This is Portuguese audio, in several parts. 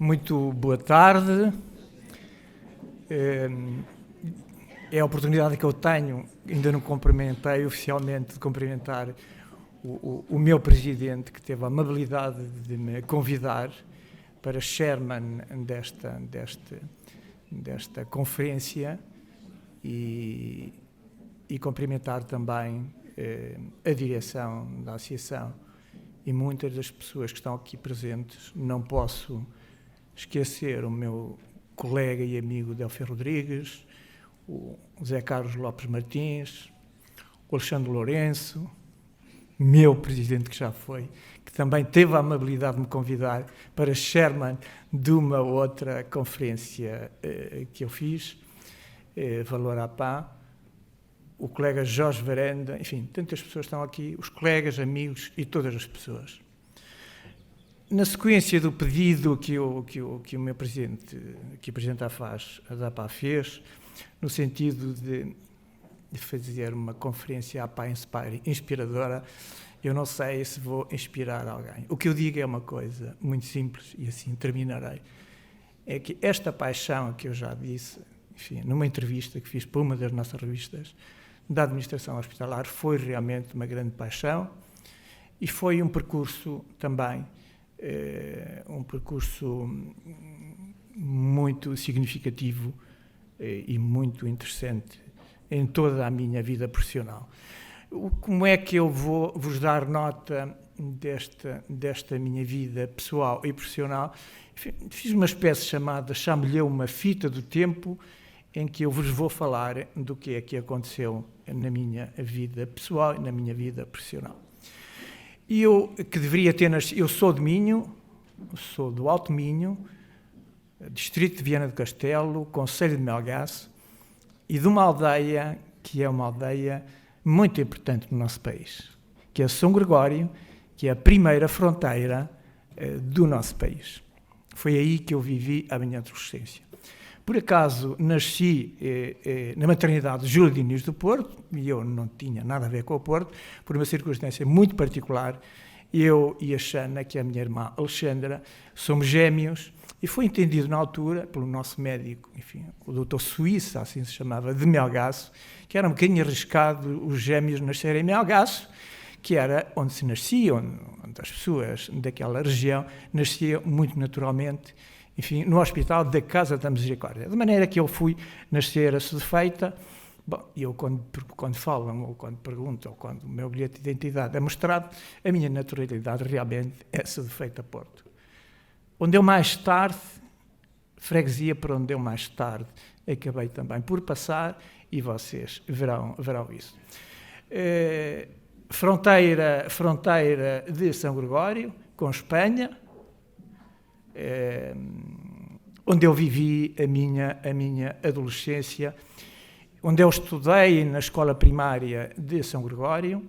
Muito boa tarde. É a oportunidade que eu tenho, ainda não cumprimentei oficialmente, de cumprimentar o meu presidente, que teve a amabilidade de me convidar para chairman desta conferência e cumprimentar também a direção da associação e muitas das pessoas que estão aqui presentes. Não posso esquecer o meu colega e amigo Delfim Rodrigues, o Zé Carlos Lopes Martins, o Alexandre Lourenço, meu presidente que já foi, que também teve a amabilidade de me convidar para chairman de uma outra conferência que eu fiz, Valor à Pá, o colega Jorge Varanda, enfim, tantas pessoas estão aqui, os colegas, amigos e todas as pessoas. Na sequência do pedido que o meu presidente, que o presidente da APA fez, no sentido de fazer uma conferência APA inspiradora, eu não sei se vou inspirar alguém. O que eu digo é uma coisa muito simples, e assim terminarei, é que esta paixão que eu já disse, enfim, numa entrevista que fiz para uma das nossas revistas da administração hospitalar, foi realmente uma grande paixão e foi um percurso também, um percurso muito significativo e muito interessante em toda a minha vida profissional. Como é que eu vou vos dar nota desta minha vida pessoal e profissional? Fiz uma espécie chamada, chamo-lhe uma fita do tempo, em que eu vos vou falar do que é que aconteceu na minha vida pessoal e na minha vida profissional. E eu, que deveria ter nascido, eu sou de Minho, sou do Alto Minho, distrito de Viana do Castelo, concelho de Melgaço, e de uma aldeia que é uma aldeia muito importante no nosso país, que é São Gregório, que é a primeira fronteira do nosso país. Foi aí que eu vivi a minha adolescência. Por acaso, nasci na maternidade Júlio Diniz do Porto, e eu não tinha nada a ver com o Porto, por uma circunstância muito particular. Eu e a Xana, que é a minha irmã Alexandra, somos gêmeos, e foi entendido na altura, pelo nosso médico, enfim, o doutor Suíça, assim se chamava, de Melgaço, que era um bocadinho arriscado os gêmeos nascerem em Melgaço, que era onde se nasciam, onde as pessoas daquela região nasciam muito naturalmente, enfim, no Hospital da Casa da Misericórdia. De maneira que eu fui nascer a Sedefeita. Bom, eu quando falam, ou quando perguntam, ou quando o meu bilhete de identidade é mostrado, a minha naturalidade realmente é Sedefeita Porto. Onde eu mais tarde, freguesia para onde eu mais tarde acabei também por passar, e vocês verão isso. Fronteira de São Gregório, com Espanha, onde eu vivi a minha adolescência, onde eu estudei na escola primária de São Gregório,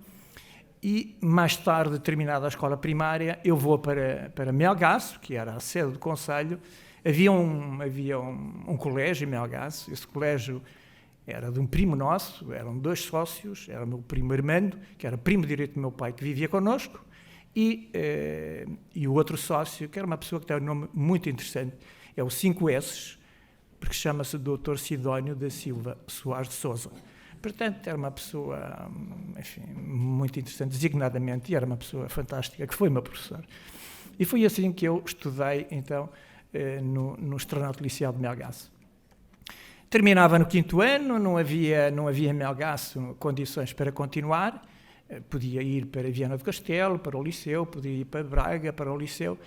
e mais tarde, terminada a escola primária, eu vou para Melgaço, que era a sede do concelho. Havia um colégio em Melgaço. Esse colégio era de um primo nosso, eram 2 sócios, era o meu primo Armando, que era primo direito do meu pai, que vivia connosco, e o outro sócio, que era uma pessoa que tem um nome muito interessante, é o 5S, porque chama-se Dr. Sidónio da Silva Soares de Sousa. Portanto, era uma pessoa, enfim, muito interessante, designadamente, e era uma pessoa fantástica, que foi meu professor. E foi assim que eu estudei, então, no Estranauto Liceal de Melgaço. Terminava no 5º ano, não havia em Melgaço condições para continuar. Podia ir para Viana do Castelo, para o Liceu, podia ir para Braga, para o Liceu,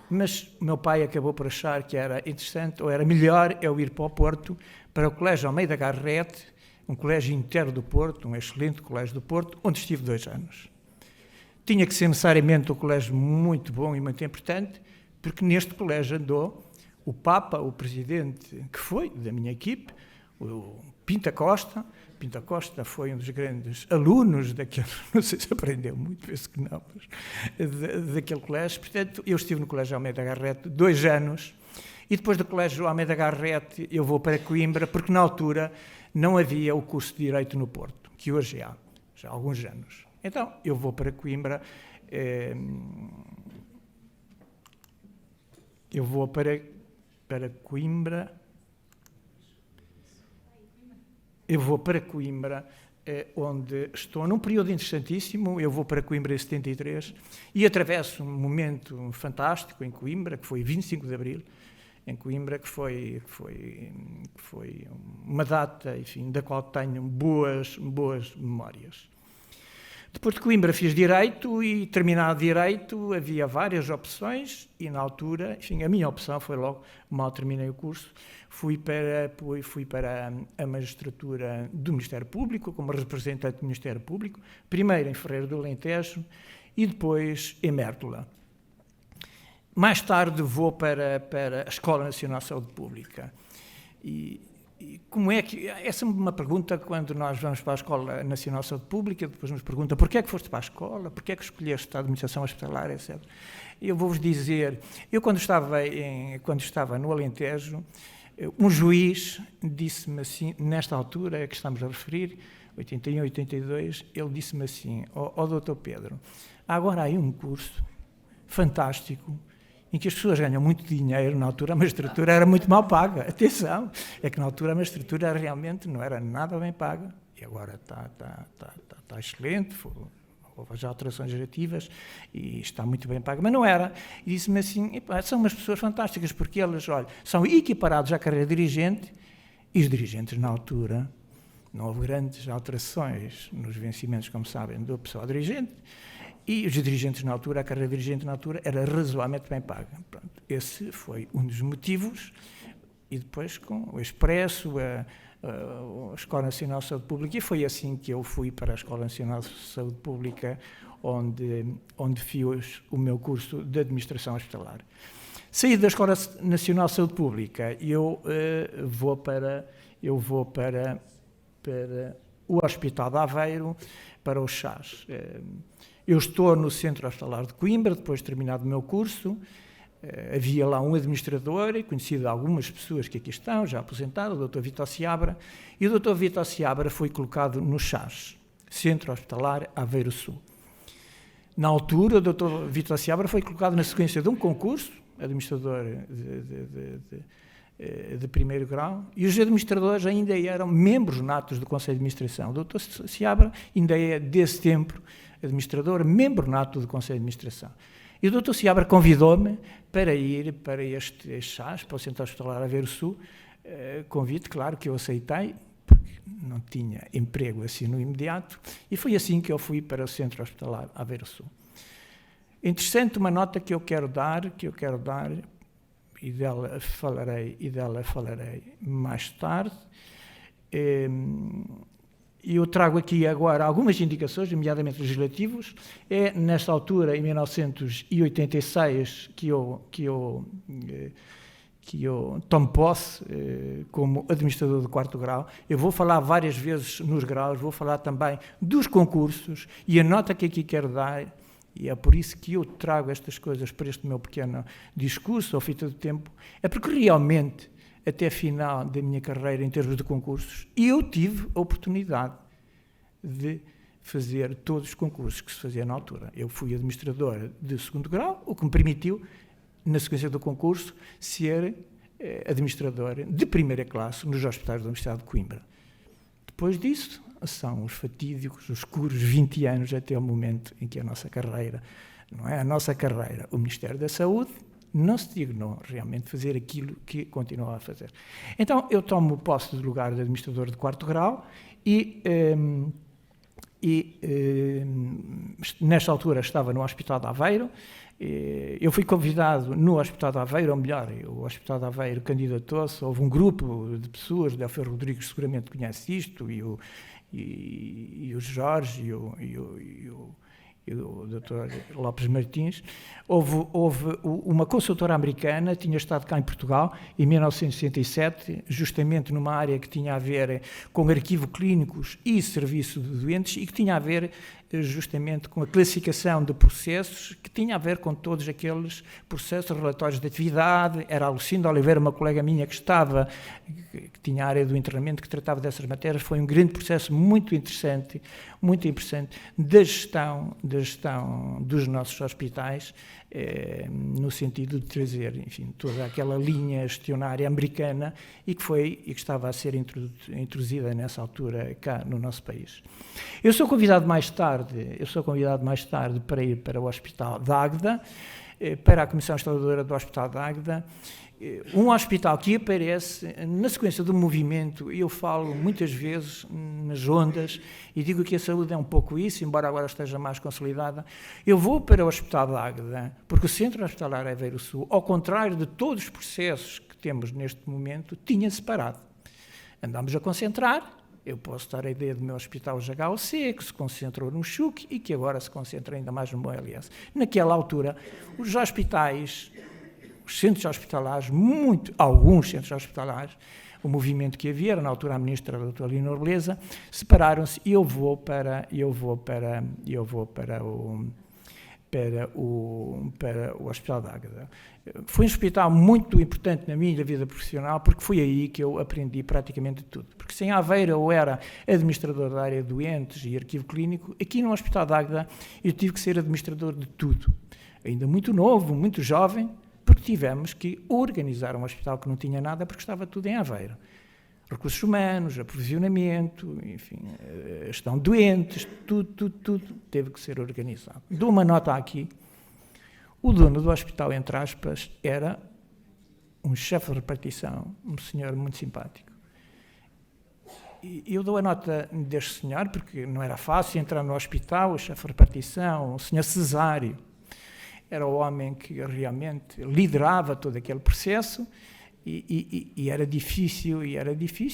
mas o meu pai acabou por achar que era interessante, ou era melhor eu ir para o Porto, para o Colégio Almeida Garrett, um colégio interno do Porto, um excelente colégio do Porto, onde estive 2 anos. Tinha que ser necessariamente um colégio muito bom e muito importante, porque neste colégio andou o Papa, o presidente que foi da minha equipe, o Pinta Costa. Pinta Costa foi um dos grandes alunos daquele, não sei se aprendeu muito, penso que não, mas daquele colégio. Portanto, eu estive no Colégio Almeida Garrett 2 anos, e depois do Colégio Almeida Garrett eu vou para Coimbra, porque na altura não havia o curso de Direito no Porto, que hoje há, já há alguns anos. Então, eu vou para Coimbra eu vou para Coimbra. Eu vou para Coimbra, onde estou num período interessantíssimo. Eu vou para Coimbra em 73 e atravesso um momento fantástico em Coimbra, que foi 25 de Abril, em Coimbra, que foi uma data, enfim, da qual tenho boas memórias. Depois de Coimbra fiz Direito e, terminado Direito, havia várias opções e, na altura, enfim, a minha opção foi logo, mal terminei o curso, fui para a magistratura do Ministério Público, como representante do Ministério Público, primeiro em Ferreira do Alentejo e depois em Mértola. Mais tarde vou para a Escola Nacional de Saúde Pública. E como é que... Essa é uma pergunta quando nós vamos para a Escola Nacional de Saúde Pública, depois nos pergunta porquê é que foste para a escola, porquê é que escolheste a administração hospitalar, etc. Eu vou-vos dizer, eu quando estava no Alentejo, um juiz disse-me assim, nesta altura que estamos a referir, 81, 82, ele disse-me assim, ó Dr. Pedro, agora há aí um curso fantástico, em que as pessoas ganham muito dinheiro. Na altura a magistratura era muito mal paga. Atenção, é que na altura a magistratura realmente não era nada bem paga, e agora está excelente, houve já alterações gerativas e está muito bem paga, mas não era. E disse-me assim, são umas pessoas fantásticas, porque elas, olha, são equiparados à carreira dirigente, e os dirigentes na altura, não houve grandes alterações nos vencimentos, como sabem, do pessoal dirigente, e os dirigentes na altura, a carreira dirigente na altura, era razoavelmente bem paga. Pronto, esse foi um dos motivos, e depois com o Expresso, a Escola Nacional de Saúde Pública, e foi assim que eu fui para a Escola Nacional de Saúde Pública, onde fiz o meu curso de Administração Hospitalar. Saí da Escola Nacional de Saúde Pública, eu vou para o Hospital de Aveiro, para o Chas. Eu estou no Centro Hospitalar de Coimbra, depois de terminado o meu curso. Havia lá um administrador, conhecido de algumas pessoas que aqui estão, já aposentado, o Dr. Vítor Seabra, e o Dr. Vítor Seabra foi colocado no Chas, Centro Hospitalar Aveiro Sul. Na altura, o Dr. Vítor Seabra foi colocado na sequência de um concurso, administrador de primeiro grau, e os administradores ainda eram membros natos do Conselho de Administração. O Dr. Seabra ainda é, desse tempo, administrador, membro nato do Conselho de Administração. E o Dr. Seabra convidou-me para ir para este Chas, para o Centro Hospitalar Aveiro Sul. Convite, claro, que eu aceitei, porque não tinha emprego assim no imediato, e foi assim que eu fui para o Centro Hospitalar Aveiro Sul. Interessante uma nota que eu quero dar, e dela falarei mais tarde. Eu trago aqui agora algumas indicações, nomeadamente legislativos. É nesta altura, em 1986, que eu tomo posse como administrador de quarto grau. Eu vou falar várias vezes nos graus, vou falar também dos concursos, e a nota que aqui quero dar, e é por isso que eu trago estas coisas para este meu pequeno discurso, ao fita do tempo, é porque realmente, até a final da minha carreira em termos de concursos, eu tive a oportunidade de fazer todos os concursos que se faziam na altura. Eu fui administrador de segundo grau, o que me permitiu, na sequência do concurso, ser administrador de primeira classe nos hospitais da Universidade de Coimbra. Depois disso, são os fatídicos, os escuros 20 anos até o momento em que a nossa carreira, não é a nossa carreira, o Ministério da Saúde, não se dignou realmente fazer aquilo que continuava a fazer. Então, eu tomo posse do lugar de administrador de quarto grau e nesta altura estava no Hospital de Aveiro. Eu fui convidado no Hospital de Aveiro, ou melhor, o Hospital de Aveiro candidatou-se, houve um grupo de pessoas, o Delfeu Rodrigues seguramente conhece isto, e o Jorge, e o Dr. Lopes Martins. Houve uma consultora americana, tinha estado cá em Portugal em 1967, justamente numa área que tinha a ver com arquivo clínicos e serviço de doentes, e que tinha a ver justamente com a classificação de processos que tinha a ver com todos aqueles processos, relatórios de atividade. Era a Lucinda Oliveira, uma colega minha que tinha a área do internamento, que tratava dessas matérias. Foi um grande processo muito interessante da gestão dos nossos hospitais, no sentido de trazer, enfim, toda aquela linha gestionária americana e que estava a ser introduzida nessa altura cá no nosso país. Eu sou convidado mais tarde para ir para o Hospital de Águeda, para a Comissão Instaladora do Hospital de Águeda, um hospital que aparece na sequência do movimento. Eu falo muitas vezes nas ondas e digo que a saúde é um pouco isso, embora agora esteja mais consolidada. Eu vou para o Hospital de Águeda porque o Centro Hospitalar Aveiro Sul, ao contrário de todos os processos que temos neste momento, tinha separado. Andámos a concentrar. Eu posso dar a ideia do meu hospital HOC, que se concentrou no CHUC e que agora se concentra ainda mais no OLS. Naquela altura, os hospitais, os centros hospitalares, alguns centros hospitalares, o movimento que havia, era na altura a ministra, a doutora Leonor Beleza, separaram-se e eu vou para o Hospital de Águeda. Foi um hospital muito importante na minha vida profissional, porque foi aí que eu aprendi praticamente tudo. Porque se em Aveiro eu era administrador da área de doentes e arquivo clínico, aqui no Hospital de Águeda eu tive que ser administrador de tudo. Ainda muito novo, muito jovem, porque tivemos que organizar um hospital que não tinha nada, porque estava tudo em Aveiro. Recursos humanos, aprovisionamento, enfim, gestão de doentes, tudo teve que ser organizado. Dou uma nota aqui. O dono do hospital, entre aspas, era um chefe de repartição, um senhor muito simpático. E eu dou a nota deste senhor, porque não era fácil entrar no hospital, o chefe de repartição, o senhor Cesário, era o homem que realmente liderava todo aquele processo. E era difícil,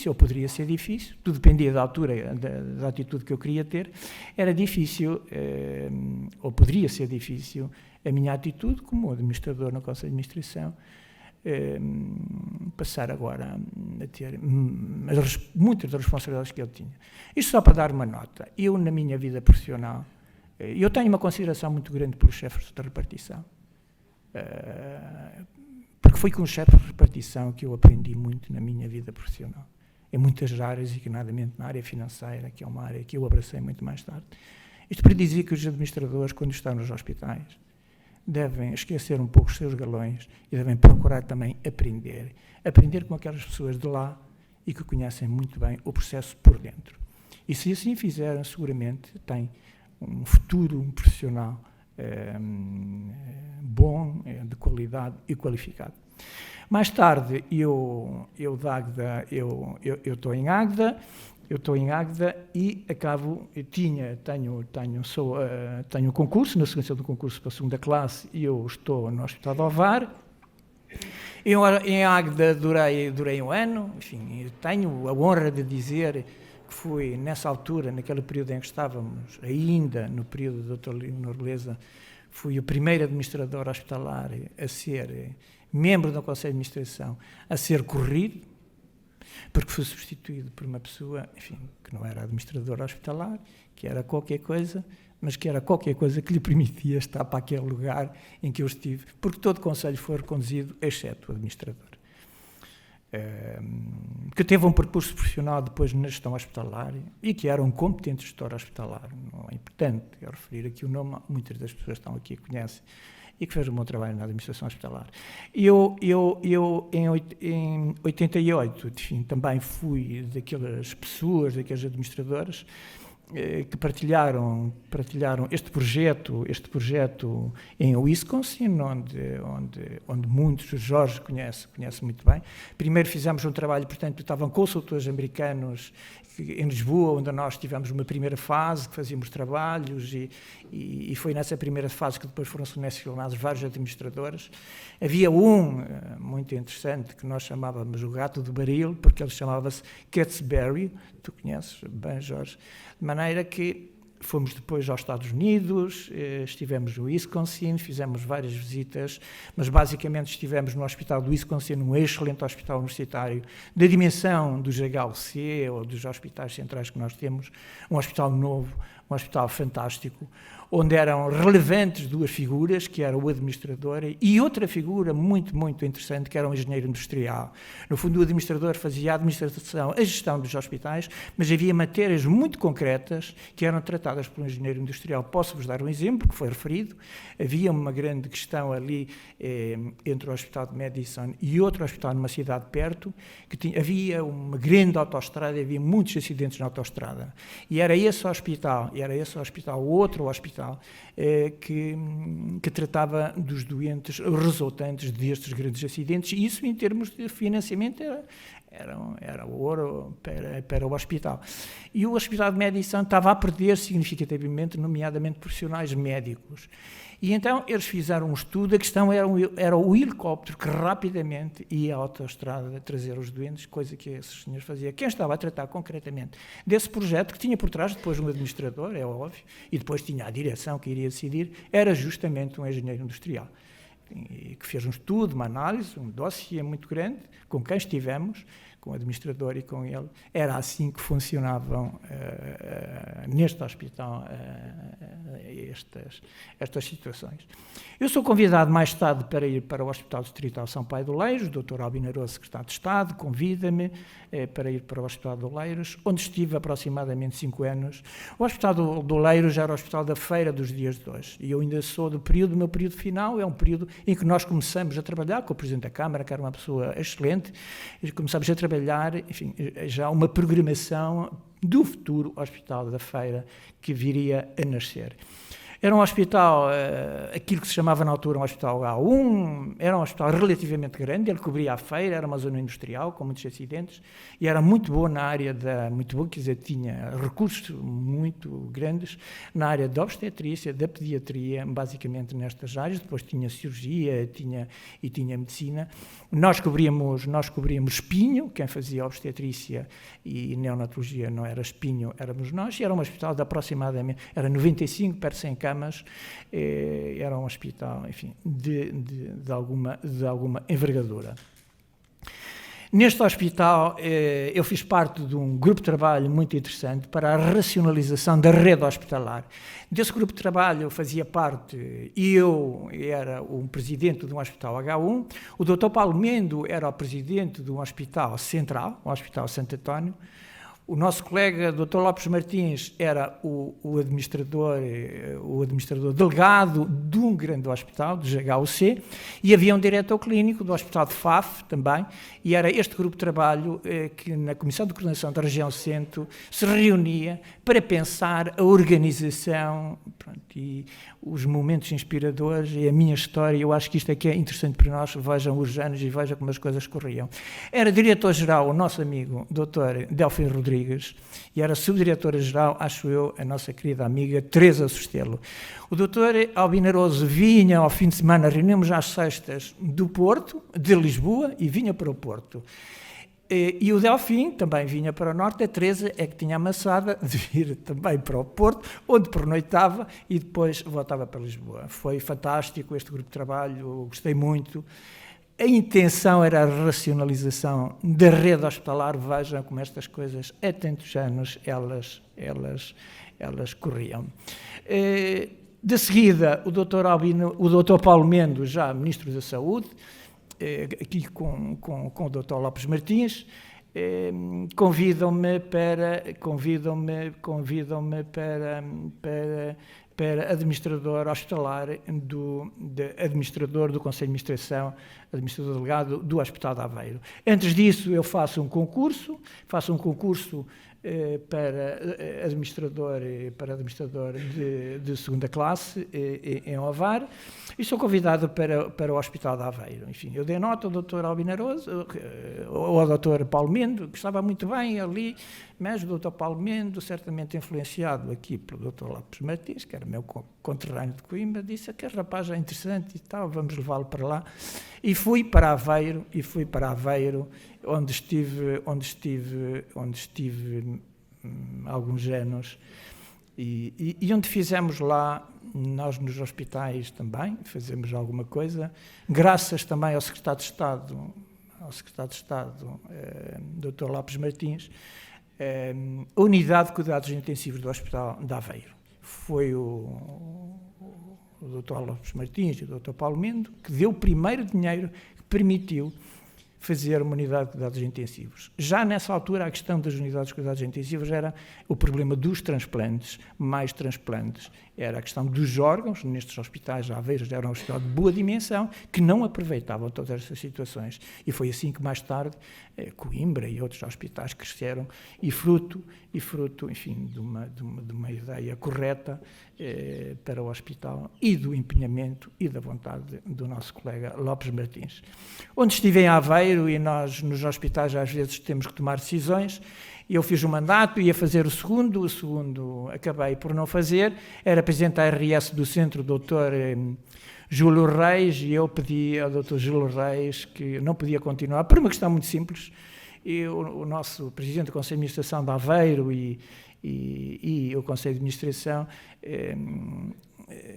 ou poderia ser difícil, tudo dependia da altura, da atitude que eu queria ter, era difícil, ou poderia ser difícil, a minha atitude como administrador no Conselho de Administração, passar agora a ter muitas das responsabilidades que ele tinha. Isto só para dar uma nota. Eu, na minha vida profissional, eu tenho uma consideração muito grande pelos chefes de repartição, porque foi com o chefe de repartição que eu aprendi muito na minha vida profissional, em muitas áreas, e nomeadamente na área financeira, que é uma área que eu abracei muito mais tarde. Isto para dizer que os administradores, quando estão nos hospitais, devem esquecer um pouco os seus galões e devem procurar também aprender com aquelas pessoas de lá e que conhecem muito bem o processo por dentro. E se assim fizerem, seguramente têm um futuro profissional bom, de qualidade e qualificado. Mais tarde, eu estou em Águeda, e tenho um concurso, na sequência do concurso para a segunda classe, e eu estou no Hospital de Ovar. Eu em Águeda durei um ano, enfim, tenho a honra de dizer que fui, nessa altura, naquele período em que estávamos, ainda no período da doutora Leonor Beleza, fui o primeiro administrador hospitalar a ser membro do Conselho de Administração, a ser corrido, porque fui substituído por uma pessoa, enfim, que não era administrador hospitalar, que era qualquer coisa, mas que era qualquer coisa que lhe permitia estar para aquele lugar em que eu estive, porque todo o Conselho foi reconduzido, exceto o administrador. Que teve um percurso profissional depois na gestão hospitalar e que era um competente gestor hospitalar. Não é importante eu referir aqui o nome, muitas das pessoas que estão aqui conhecem, e que fez um bom trabalho na administração hospitalar. Eu em 88, enfim, também fui daquelas pessoas, daqueles administradores que partilharam este projeto em Wisconsin, onde muitos, o Jorge conhece muito bem. Primeiro fizemos um trabalho, portanto, estavam consultores americanos em Lisboa, onde nós tivemos uma primeira fase, que fazíamos trabalhos, e foi nessa primeira fase que depois foram selecionados vários administradores. Havia um muito interessante, que nós chamávamos o gato do baril, porque ele chamava-se Catsberry, tu conheces bem, Jorge, de maneira que fomos depois aos Estados Unidos, estivemos no Wisconsin, fizemos várias visitas, mas basicamente estivemos no Hospital do Wisconsin, um excelente hospital universitário, da dimensão dos HLC ou dos hospitais centrais que nós temos, um hospital novo, um hospital fantástico, onde eram relevantes duas figuras, que era o administrador e outra figura muito, muito interessante, que era um engenheiro industrial. No fundo, o administrador fazia a administração, a gestão dos hospitais, mas havia matérias muito concretas que eram tratadas por um engenheiro industrial. Posso-vos dar um exemplo, que foi referido. Havia uma grande questão ali entre o Hospital de Madison e outro hospital numa cidade perto, que havia uma grande autoestrada, havia muitos acidentes na autoestrada. E era esse hospital, outro hospital, que tratava dos doentes resultantes destes grandes acidentes, e isso, em termos de financiamento, era ouro para o hospital. E o Hospital de Madison estava a perder significativamente, nomeadamente profissionais médicos. E então eles fizeram um estudo, a questão era o helicóptero que rapidamente ia à autoestrada trazer os doentes, coisa que esses senhores faziam. Quem estava a tratar concretamente desse projeto, que tinha por trás depois um administrador, é óbvio, e depois tinha a direção que iria decidir, era justamente um engenheiro industrial, que fez um estudo, uma análise, um dossiê muito grande, com quem estivemos, com o administrador e com ele. Era assim que funcionavam neste hospital estas situações. Eu sou convidado mais tarde para ir para o Hospital Distrital São Pai de Oleiros, o Dr. Albino Aroso, secretário de Estado, convida-me para ir para o Hospital de Oleiros, onde estive aproximadamente 5 anos. O Hospital de Oleiros era o hospital da feira dos dias de hoje, e eu ainda sou do meu período final, é um período em que nós começamos a trabalhar com o Presidente da Câmara, que era uma pessoa excelente, e começamos a trabalhar, enfim, já uma programação do futuro Hospital da Feira que viria a nascer. Era um hospital, aquilo que se chamava na altura um hospital H1, era um hospital relativamente grande, ele cobria a feira, era uma zona industrial com muitos acidentes, e era muito bom na área quer dizer, tinha recursos muito grandes na área da obstetrícia, da pediatria, basicamente nestas áreas. Depois tinha cirurgia e tinha medicina. Nós cobríamos espinho, quem fazia obstetrícia e neonatologia não era espinho, éramos nós, e era um hospital de aproximadamente, era 95 para 100 camas, era um hospital, enfim, de alguma envergadura. Neste hospital, eu fiz parte de um grupo de trabalho muito interessante para a racionalização da rede hospitalar. Desse grupo de trabalho fazia parte, eu era o presidente de um hospital H1, o Dr. Paulo Mendo era o presidente de um hospital central, o Hospital Santo António. O nosso colega, Dr. Lopes Martins, era o administrador delegado de um grande hospital, do GHUC, e havia um diretor clínico do Hospital de Faf também, e era este grupo de trabalho que na Comissão de Coordenação da Região Centro se reunia para pensar a organização, pronto, e os momentos inspiradores e a minha história. Eu acho que isto aqui é interessante para nós, vejam os anos e vejam como as coisas corriam. Era diretor-geral o nosso amigo Dr. Delfim Rodrigues e era subdiretora-geral, acho eu, a nossa querida amiga Teresa Sostelo. O Dr. Albino Aroso vinha ao fim de semana, reunimos às sextas do Porto, de Lisboa, e vinha para o Porto. E o Delfim também vinha para o Norte, a Teresa é que tinha a maçada de vir também para o Porto, onde pernoitava e depois voltava para Lisboa. Foi fantástico este grupo de trabalho, gostei muito. A intenção era a racionalização da rede hospitalar. Vejam como estas coisas, há tantos anos, elas corriam. De seguida, o Dr. Paulo Mendo, já Ministro da Saúde, aqui com o Dr. Lopes Martins, convidam-me para administrador hospitalar, administrador do Conselho de Administração, administrador delegado do Hospital de Aveiro. Antes disso, eu faço um concurso para administrador de segunda classe em Ovar, e sou convidado para o Hospital de Aveiro. Enfim, eu dei nota ao Dr. Albino Aroso, ou ao Dr. Paulo Mendo, que estava muito bem ali, mas o Dr. Paulo Mendo, certamente influenciado aqui pelo Dr. Lopes Martins, que era meu conterrâneo de Coimbra, disse que rapaz é interessante e tal, vamos levá-lo para lá. E fui para Aveiro, onde estive alguns anos, e onde fizemos lá, nós nos hospitais também, fazemos alguma coisa, graças também ao secretário de Estado, Dr. Lopes Martins, a unidade de cuidados intensivos do Hospital de Aveiro. foi o Dr. Lopes Martins e o Dr. Paulo Mendo, que deu o primeiro dinheiro que permitiu fazer uma unidade de cuidados intensivos. Já nessa altura, a questão das unidades de cuidados intensivos era o problema dos transplantes, mais transplantes. Era a questão dos órgãos, nestes hospitais, Aveiros era um hospital de boa dimensão, que não aproveitavam todas essas situações. E foi assim que mais tarde Coimbra e outros hospitais cresceram, e fruto enfim, de uma ideia correta para o hospital e do empenhamento e da vontade do nosso colega Lopes Martins. Onde estive em Aveiro, e nós nos hospitais às vezes temos que tomar decisões, eu fiz o mandato, ia fazer o segundo acabei por não fazer, era presidente da RS do centro, o Dr. Júlio Reis, e eu pedi ao Dr. Júlio Reis que não podia continuar, por uma questão muito simples. O nosso presidente do Conselho de Administração de Aveiro e o Conselho de Administração,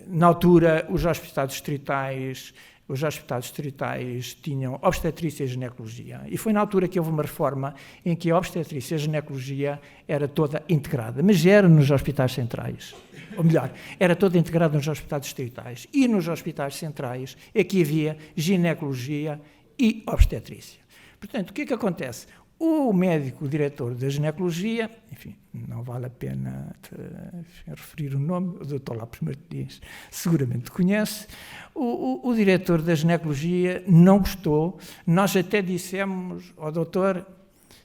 na altura, os hospitais distritais tinham obstetrícia e ginecologia. E foi na altura que houve uma reforma em que a obstetrícia e a ginecologia era toda integrada, mas era nos hospitais centrais. Ou melhor, era toda integrada nos hospitais distritais. E nos hospitais centrais é que havia ginecologia e obstetrícia. Portanto, o que é que acontece? O médico diretor da ginecologia, enfim, não vale a pena referir o nome, o Dr. Lopes Martins seguramente conhece, o diretor da ginecologia não gostou, nós até dissemos ao doutor,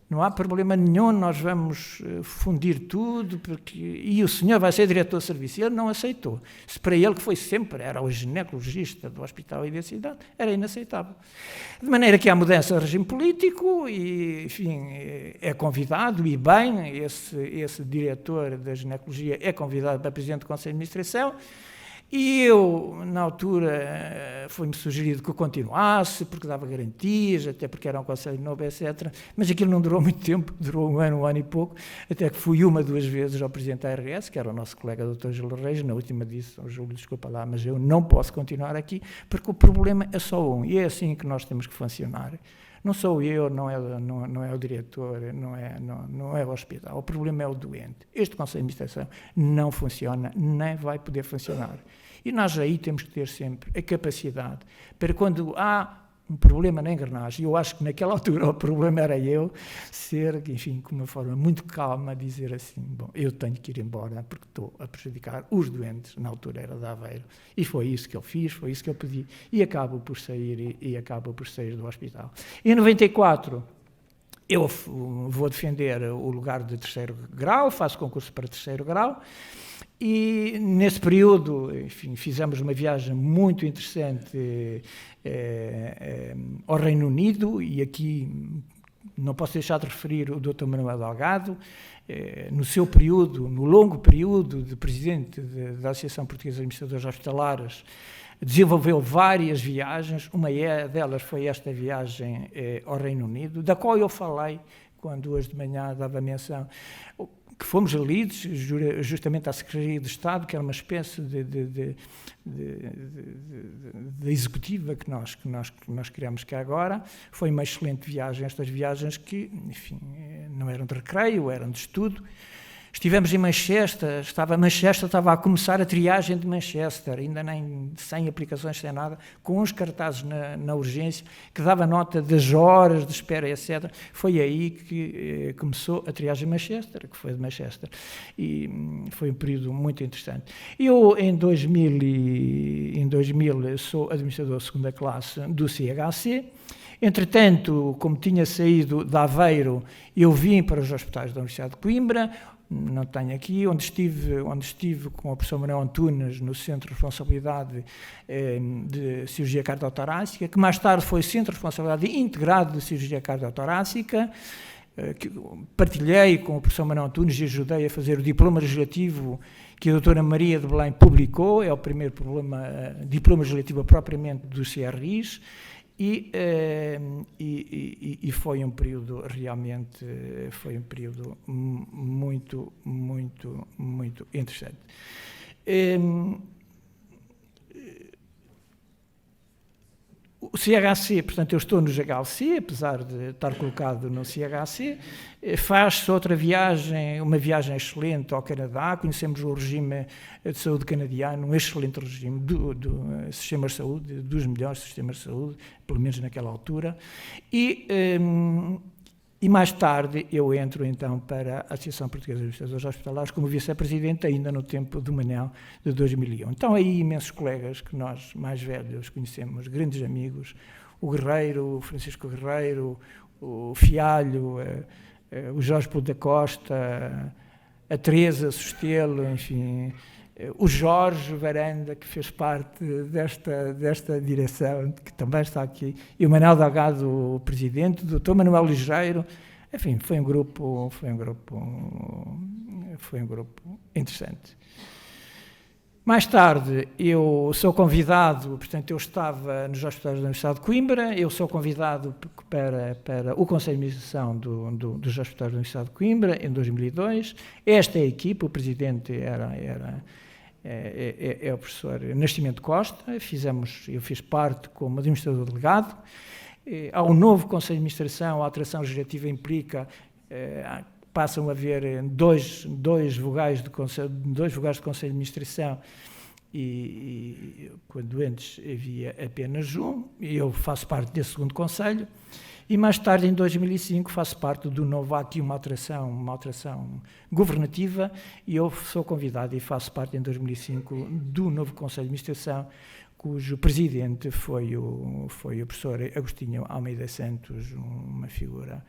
não há problema nenhum, nós vamos fundir tudo, e o senhor vai ser diretor de serviço. Ele não aceitou. Se para ele, que foi sempre, era o ginecologista do Hospital e da cidade, era inaceitável. De maneira que há mudança de regime político e, enfim, é convidado, e bem, esse diretor da ginecologia é convidado para presidente do Conselho de Administração. E eu, na altura, foi-me sugerido que eu continuasse, porque dava garantias, até porque era um conselho novo, etc. Mas aquilo não durou muito tempo, durou um ano e pouco, até que fui 1 ou 2 vezes ao presidente da ARS, que era o nosso colega Dr. Júlio Reis, na última disse, Júlio, desculpa lá, mas eu não posso continuar aqui, porque o problema é só um, e é assim que nós temos que funcionar. Não sou eu, não é o diretor, não é o hospital. O problema é o doente. Este Conselho de Administração não funciona, nem vai poder funcionar. E nós aí temos que ter sempre a capacidade para quando há um problema na engrenagem, eu acho que naquela altura o problema era eu, ser, enfim, com uma forma muito calma, dizer assim, bom, eu tenho que ir embora porque estou a prejudicar os doentes, na altura era de Aveiro, e foi isso que eu fiz, foi isso que eu pedi, e acabo por sair do hospital. Em 94, eu vou defender o lugar de 3º grau, faço concurso para 3º grau, e nesse período, enfim, fizemos uma viagem muito interessante ao Reino Unido, e aqui não posso deixar de referir o Dr. Manuel Delgado, no seu período, no longo período de presidente da Associação Portuguesa de Administradores Hospitalares, desenvolveu várias viagens, uma delas foi esta viagem ao Reino Unido, da qual eu falei quando hoje de manhã dava menção, que fomos lidos justamente à Secretaria de Estado, que era uma espécie de executiva que nós criamos cá agora. Foi uma excelente viagem, estas viagens que, enfim, não eram de recreio, eram de estudo. Estivemos em Manchester, estava a começar a triagem de Manchester, ainda nem sem aplicações, sem nada, com uns cartazes na urgência, que dava nota das horas de espera, etc. Foi aí que começou a triagem de Manchester, que foi de Manchester, e foi um período muito interessante. Eu, em 2000, sou administrador de 2ª classe do CHC. Entretanto, como tinha saído de Aveiro, eu vim para os hospitais da Universidade de Coimbra, não tenho aqui, onde estive com o professor Manuel Antunes no Centro de Responsabilidade de Cirurgia Cardiotorácica, que mais tarde foi Centro de Responsabilidade Integrado de Cirurgia Cardiotorácica, que partilhei com o professor Manuel Antunes e ajudei a fazer o diploma legislativo que a doutora Maria de Belém publicou, é o primeiro diploma legislativo propriamente dos CRIs, e foi um período realmente, foi um período muito, muito, muito interessante. O CHC, portanto, eu estou no GHC, apesar de estar colocado no CHC, faz-se outra viagem, uma viagem excelente ao Canadá, conhecemos o regime de saúde canadiano, um excelente regime do sistema de saúde, dos melhores sistemas de saúde, pelo menos naquela altura, e mais tarde eu entro então para a Associação Portuguesa de Administradores Hospitalares como vice-presidente, ainda no tempo do Manel de 2001. Então aí imensos colegas que nós mais velhos conhecemos, grandes amigos, o Guerreiro, o Francisco Guerreiro, o Fialho, o Jorge Pulo da Costa, a Teresa Sostelo, enfim, o Jorge Varanda, que fez parte desta direção, que também está aqui, e o Manuel Delgado, o presidente, o Dr. Manuel Ligeiro, enfim, foi um grupo interessante. Mais tarde, eu sou convidado, portanto, eu estava nos hospitais da Universidade de Coimbra, eu sou convidado para o Conselho de Administração dos hospitais da Universidade de Coimbra, em 2002. Esta é a equipe, o presidente é o professor Nascimento Costa, eu fiz parte como administrador delegado. Há um novo Conselho de Administração, a alteração legislativa implica, passam a haver dois vogais de Conselho de Administração, e quando antes havia apenas um, e eu faço parte desse segundo Conselho, e mais tarde, em 2005, faço parte do novo, há aqui uma alteração governativa, e eu sou convidado e faço parte, em 2005, do novo Conselho de Administração, cujo presidente foi o professor Agostinho Almeida Santos, uma figura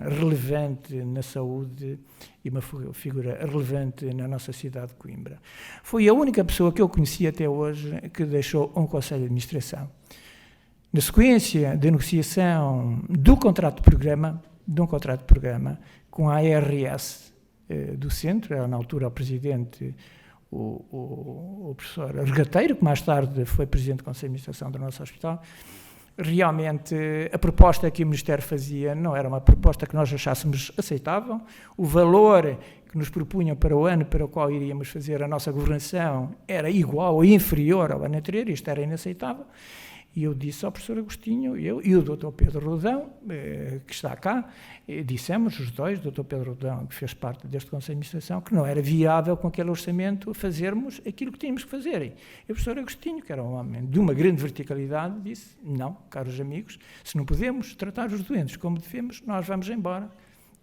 relevante na saúde e uma figura relevante na nossa cidade de Coimbra. Foi a única pessoa que eu conheci até hoje que deixou um Conselho de Administração. Na sequência da negociação de um contrato de programa com a ARS do Centro, era na altura o presidente, o professor Regateiro, que mais tarde foi presidente do Conselho de Administração do nosso hospital. Realmente a proposta que o Ministério fazia não era uma proposta que nós achássemos aceitável. O valor que nos propunham para o ano para o qual iríamos fazer a nossa governação era igual ou inferior ao ano anterior, isto era inaceitável. E eu disse ao professor Agostinho, eu e o Dr. Pedro Rodão, que está cá, dissemos os dois, o Dr. Pedro Rodão, que fez parte deste Conselho de Administração, que não era viável com aquele orçamento fazermos aquilo que tínhamos que fazer. E o professor Agostinho, que era um homem de uma grande verticalidade, disse, não, caros amigos, se não podemos tratar os doentes como devemos, nós vamos embora.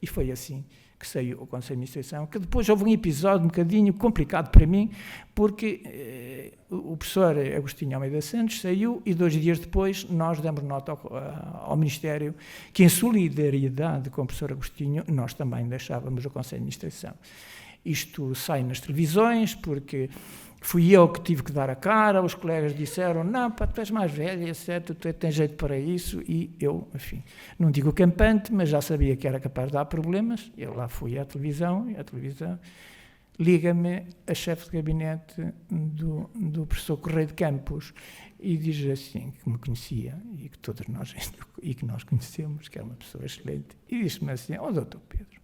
E foi assim que saiu o Conselho de Administração, que depois houve um episódio um bocadinho complicado para mim, porque o professor Agostinho Almeida Santos saiu e 2 dias depois nós demos nota ao Ministério que, em solidariedade com o professor Agostinho, nós também deixávamos o Conselho de Administração. Isto sai nas televisões, porque fui eu que tive que dar a cara, os colegas disseram, não, pá, tu és mais velho, é certo, tu tens jeito para isso, e eu, enfim, não digo campante, mas já sabia que era capaz de dar problemas. Eu lá fui à televisão, e a televisão liga-me a chefe de gabinete do professor Correia de Campos e diz assim, que me conhecia, e que todos nós, e que nós conhecemos, que é uma pessoa excelente, e diz-me assim, doutor Pedro,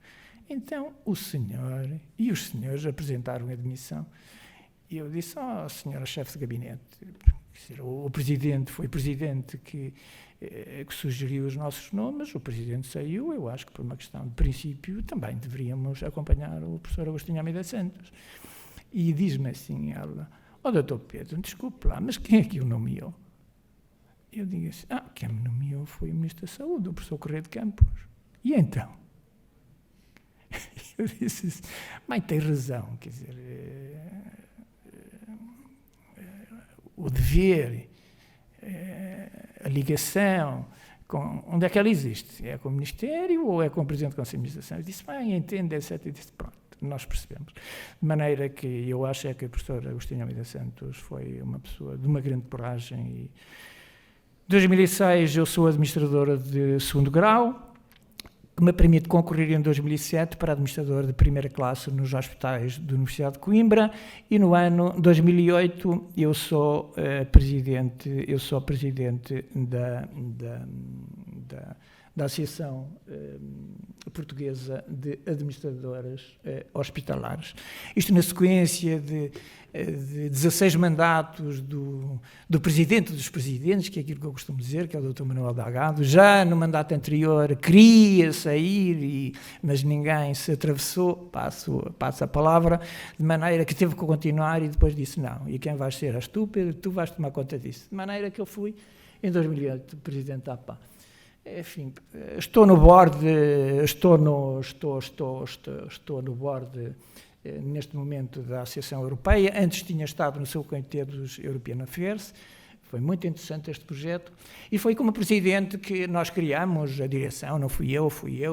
então o senhor e os senhores apresentaram a admissão. E eu disse, senhora chefe de gabinete, o presidente, foi o presidente que sugeriu os nossos nomes, o presidente saiu, eu acho que por uma questão de princípio também deveríamos acompanhar o professor Agostinho Almeida Santos. E diz-me assim ela, doutor Pedro, desculpe lá, mas quem é que o nomeou? Eu digo assim, quem me nomeou foi o Ministro da Saúde, o professor Correia de Campos. E então? Eu disse assim, mãe, tem razão, quer dizer, o dever, a ligação, onde é que ela existe? É com o Ministério ou é com o Presidente do Conselho de Administração? Eu disse, mãe, entende, etc. E disse, pronto, nós percebemos. De maneira que eu acho que o professor Agostinho Almeida Santos foi uma pessoa de uma grande coragem. Em 2006 eu sou administradora de 2º grau, que me permite concorrer em 2007 para administrador de 1ª classe nos hospitais da Universidade de Coimbra, e no ano 2008 eu sou presidente da Associação Portuguesa de Administradoras Hospitalares. Isto na sequência de 16 mandatos do Presidente dos Presidentes, que é aquilo que eu costumo dizer, que é o Dr. Manuel Delgado. Já no mandato anterior queria sair, mas ninguém se atravessou, passo a palavra, de maneira que teve que continuar e depois disse não. E quem vais ser? És tu, Pedro, tu vais tomar conta disso. De maneira que eu fui, em 2008, Presidente da APA. Enfim, estou no board, estou no board neste momento da Associação Europeia. Antes tinha estado no seu comitê dos European Affairs. Foi muito interessante este projeto e foi como presidente que nós criámos a direção, não fui eu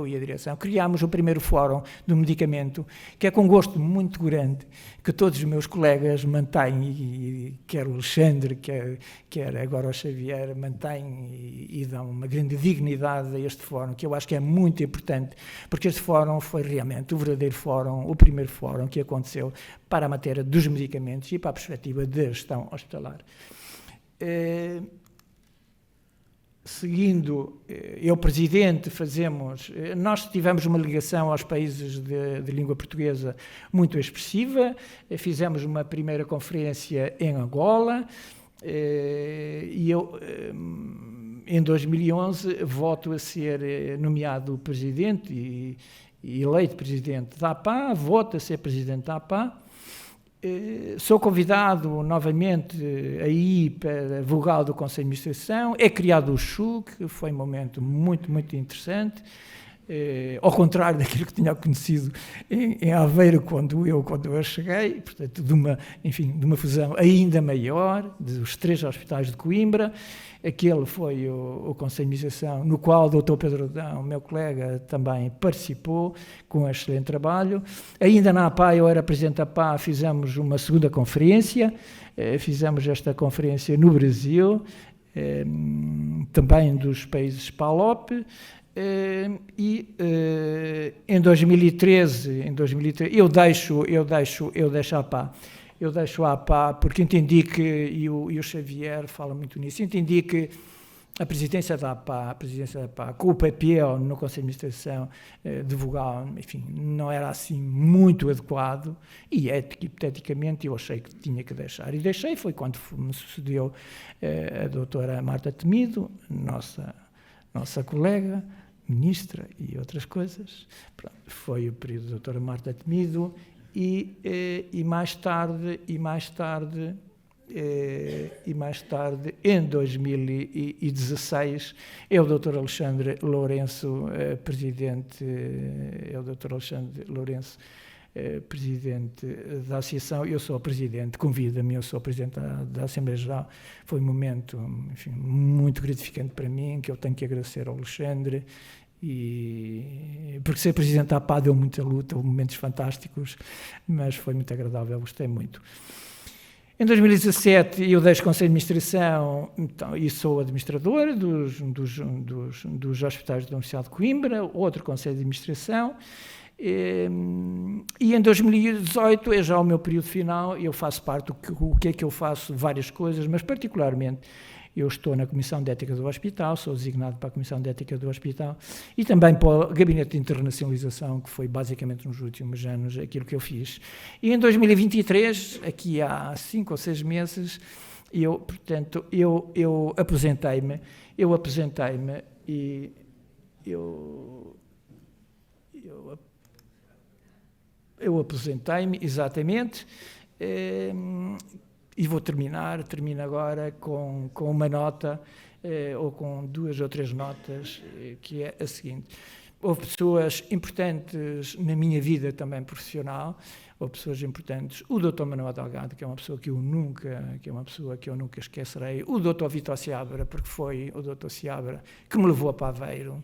e a direção, criámos o primeiro fórum do medicamento, que é com gosto muito grande, que todos os meus colegas mantêm, e quer o Alexandre, quer agora o Xavier, mantêm e dão uma grande dignidade a este fórum, que eu acho que é muito importante, porque este fórum foi realmente o verdadeiro fórum, o primeiro fórum que aconteceu para a matéria dos medicamentos e para a perspectiva da gestão hospitalar. Seguindo, eu presidente, nós tivemos uma ligação aos países de língua portuguesa muito expressiva, fizemos uma primeira conferência em Angola, e eu, em 2011, volto a ser nomeado presidente e eleito presidente da APA, volto a ser presidente da APA. Sou convidado novamente aí para vogal do Conselho de Administração, é criado o CHU, que foi um momento muito, muito interessante, ao contrário daquilo que tinha conhecido em Aveiro quando eu cheguei, portanto, de uma fusão ainda maior, dos 3 hospitais de Coimbra. Aquele foi o Conselho de Administração, no qual o Dr. Pedro Adão, meu colega, também participou com um excelente trabalho. Ainda na APA, eu era presidente da APA, fizemos uma segunda conferência, fizemos esta conferência no Brasil, também dos países PALOP, e em 2013 eu deixo a APA. Eu deixo a APA porque entendi que, e o Xavier fala muito nisso, entendi que a presidência da APA, com o papel no Conselho de Administração de vogal, enfim, não era assim muito adequado, e hipoteticamente eu achei que tinha que deixar. E deixei, foi quando me sucedeu a doutora Marta Temido, nossa colega, ministra e outras coisas. Pronto, foi o período da doutora Marta Temido, e mais tarde, em 2016, é o Dr. Alexandre Lourenço, presidente da Associação. Eu sou o presidente, convida-me, eu sou o presidente da Assembleia Geral. Foi um momento, enfim, muito gratificante para mim, que eu tenho que agradecer ao Alexandre, porque ser presidente da APA deu muita luta, houve momentos fantásticos, mas foi muito agradável, gostei muito. Em 2017 eu deixo o Conselho de Administração, então, e sou administrador dos hospitais da Universidade de Coimbra, outro Conselho de Administração, e em 2018 é já o meu período final. Eu faço parte, o que é que eu faço? Várias coisas, mas particularmente eu estou na Comissão de Ética do Hospital, sou designado para a Comissão de Ética do Hospital e também para o Gabinete de Internacionalização, que foi basicamente nos últimos anos aquilo que eu fiz. E em 2023, aqui há 5 ou 6 meses, eu aposentei-me e eu aposentei-me, exatamente, e vou termino agora com uma nota, ou com 2 ou 3 notas, que é a seguinte. Houve pessoas importantes na minha vida também profissional, houve pessoas importantes. O Dr. Manuel Delgado, que é uma pessoa que eu nunca esquecerei. O Dr. Vítor Seabra, porque foi o Dr. Seabra que me levou a Aveiro.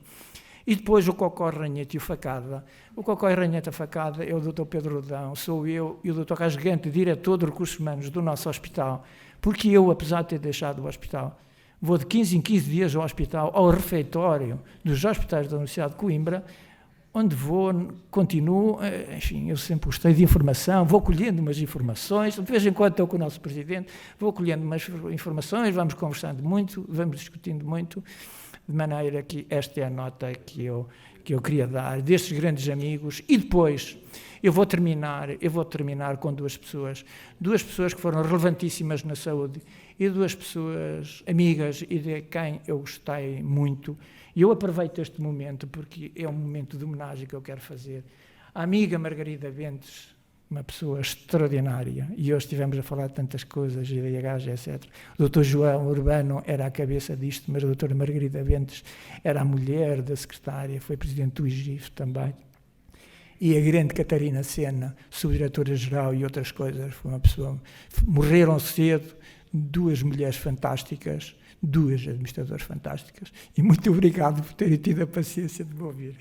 E depois o Cocó Ranhete e o Facada. O Cocó Ranhete e a Facada é o Dr. Pedro Adão, sou eu e o Dr. Rasgante, diretor de recursos humanos do nosso hospital, porque eu, apesar de ter deixado o hospital, vou de 15 em 15 dias ao hospital, ao refeitório dos hospitais da Universidade de Coimbra, onde continuo, enfim, eu sempre gostei de informação, vou colhendo umas informações, de vez em quando estou com o nosso presidente, vou colhendo umas informações, vamos conversando muito, vamos discutindo muito. de maneira que esta é a nota que eu queria dar, destes grandes amigos. E depois eu vou terminar com duas pessoas que foram relevantíssimas na saúde e duas pessoas amigas e de quem eu gostei muito. E eu aproveito este momento porque é um momento de homenagem que eu quero fazer. A amiga Margarida Bentes, uma pessoa extraordinária, e hoje estivemos a falar de tantas coisas, IDH, etc. O Dr. João Urbano era a cabeça disto, mas a doutora Margarida Bentes era a mulher da secretária, foi presidente do IGIF também. E a grande Catarina Sena, subdiretora-geral e outras coisas, foi uma pessoa... Morreram cedo, duas mulheres fantásticas, duas administradoras fantásticas, e muito obrigado por terem tido a paciência de me ouvir.